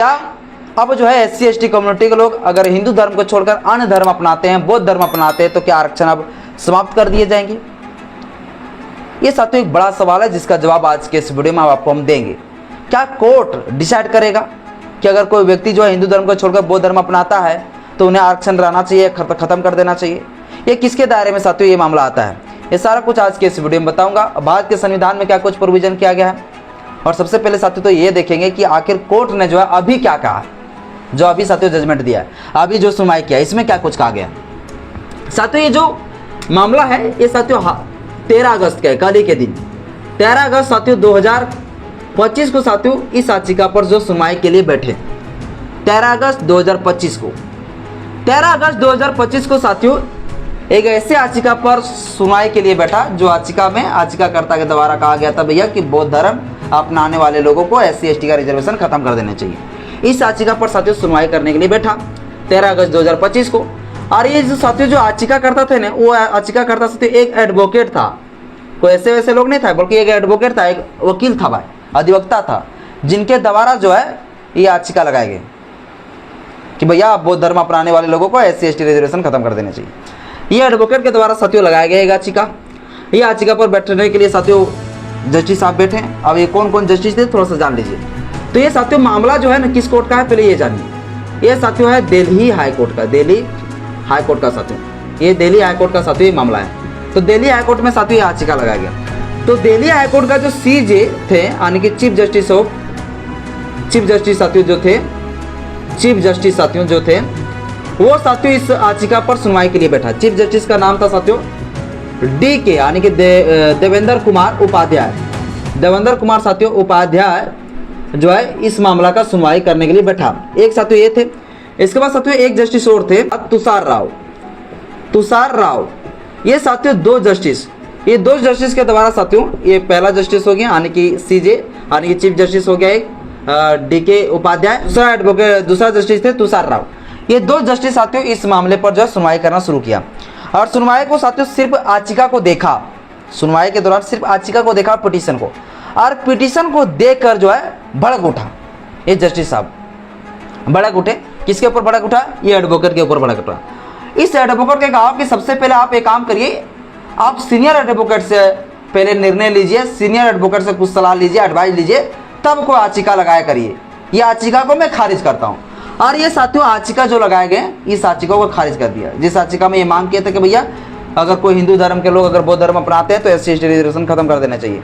क्या अब जो है SC ST कम्युनिटी के लोग अगर हिंदू धर्म को छोड़कर अन्य धर्म अपनाते हैं, बौद्ध धर्म अपनाते हैं, तो क्या आरक्षण अब समाप्त कर दिए जाएंगे? ये साथियों एक बड़ा सवाल है जिसका जवाब आज के इस वीडियो में आपको हम देंगे। क्या कोर्ट डिसाइड करेगा कि अगर कोई व्यक्ति जो है हिंदू धर्म को छोड़कर बौद्ध धर्म अपनाता है तो उन्हें आरक्षण रहना चाहिए, खत्म कर देना चाहिए? ये किसके दायरे में साथियों ये मामला आता है, ये सारा कुछ आज के इस वीडियो में बताऊंगा। भारत के संविधान में क्या कुछ प्रोविजन किया गया है, और सबसे पहले साथियों तो ये देखेंगे कि आखिर कोर्ट ने जो है अभी क्या कहा, जो अभी साथियों जजमेंट दिया है, अभी जो सुनवाई किया इसमें क्या कुछ कहा गया। साथियों ये जो मामला है ये साथियों 13 अगस्त का है, कल ही के दिन 13 अगस्त साथियों 2025 को साथियों इस याचिका पर जो सुनवाई के लिए बैठे 13 अगस्त 2025 को 13 अगस्त 2025 को साथियों एक ऐसे याचिका पर सुनवाई के लिए बैठा जो याचिका में याचिकाकर्ता के द्वारा कहा गया था भैया कि बौद्ध धर्म अपनाने वाले लोगों को SC ST का रिजर्वेशन खत्म कर देना चाहिए। इस याचिका पर साथियों सुनवाई करने के लिए बैठा 13 अगस्त 2025 को। और ये जो साथियों जो याचिकाकर्ता थे ना, वो याचिकाकर्ता साथियों एक एडवोकेट था, कोई ऐसे वैसे लोग नहीं था, बल्कि एक एडवोकेट था, एक वकील था भाई, अधिवक्ता था, जिनके द्वारा जो है ये याचिका लगाई गई कि भैया बौद्ध धर्म अपनाने वाले लोगों को SC ST रिजर्वेशन खत्म कर देना चाहिए। ये एडवोकेट के द्वारा साथियों लगाया गया याचिका। ये याचिका पर बैठने के लिए साथियों जस्टिस साहब बैठे। अब ये कौन कौन जस्टिस थे थोड़ा सा जान लीजिए। तो ये साथियों मामला जो है ना किस कोर्ट का है पहले ये जानिए। ये साथियों है दिल्ली हाई कोर्ट का, दिल्ली हाई कोर्ट का साथियों, ये दिल्ली हाई कोर्ट का साथियों ये मामला है। तो दिल्ली हाई कोर्ट में साथियों याचिका लगाया गया। तो दिल्ली हाई कोर्ट का जो CJ थे यानी कि चीफ जस्टिस साथियों जो थे, चीफ जस्टिस साथियों जो थे वो साथियों इस याचिका पर सुनवाई के लिए बैठा। चीफ जस्टिस का नाम था साथियों DK यानी कि देवेंद्र कुमार उपाध्याय। देवेंद्र कुमार साथियों उपाध्याय जो है इस मामला का सुनवाई करने के लिए बैठा। एक साथियों ये थे। इसके बाद साथियों एक जस्टिस और थे तुषार राव। ये साथियों दो जस्टिस, ये दो जस्टिस के द्वारा साथियों ये पहला जस्टिस हो गया यानी कि CJ यानी कि चीफ जस्टिस हो गया एक DK उपाध्याय, दूसरा एडवोकेट दूसरा जस्टिस थे तुषार राव। ये दो जस्टिस साथियों इस मामले पर जो है सुनवाई करना शुरू किया। और सुनवाई को साथियों सिर्फ याचिका को देखा, सुनवाई के दौरान सिर्फ याचिका को देखा, पिटीशन को, और पिटीशन को देखकर जो है भड़क उठा ये जस्टिस साहब, भड़क उठे। किसके ऊपर भड़क उठा? ये एडवोकेट के ऊपर भड़क उठा। इस एडवोकेट ने कहा कि सबसे पहले आप एक काम करिए, आप सीनियर एडवोकेट से पहले निर्णय लीजिए, सीनियर एडवोकेट से कुछ सलाह लीजिए, एडवाइस लीजिए, तब कोई याचिका लगाया करिए। ये याचिका को मैं खारिज करता हूँ। और ये साथियों याचिका जो लगाए गए इस याचिका को खारिज कर दिया, जिस याचिका में ये मांग किया था कि भैया अगर कोई हिंदू धर्म के लोग अगर बौद्ध धर्म अपनाते हैं तो SC ST रिजर्वेशन खत्म कर देना चाहिए।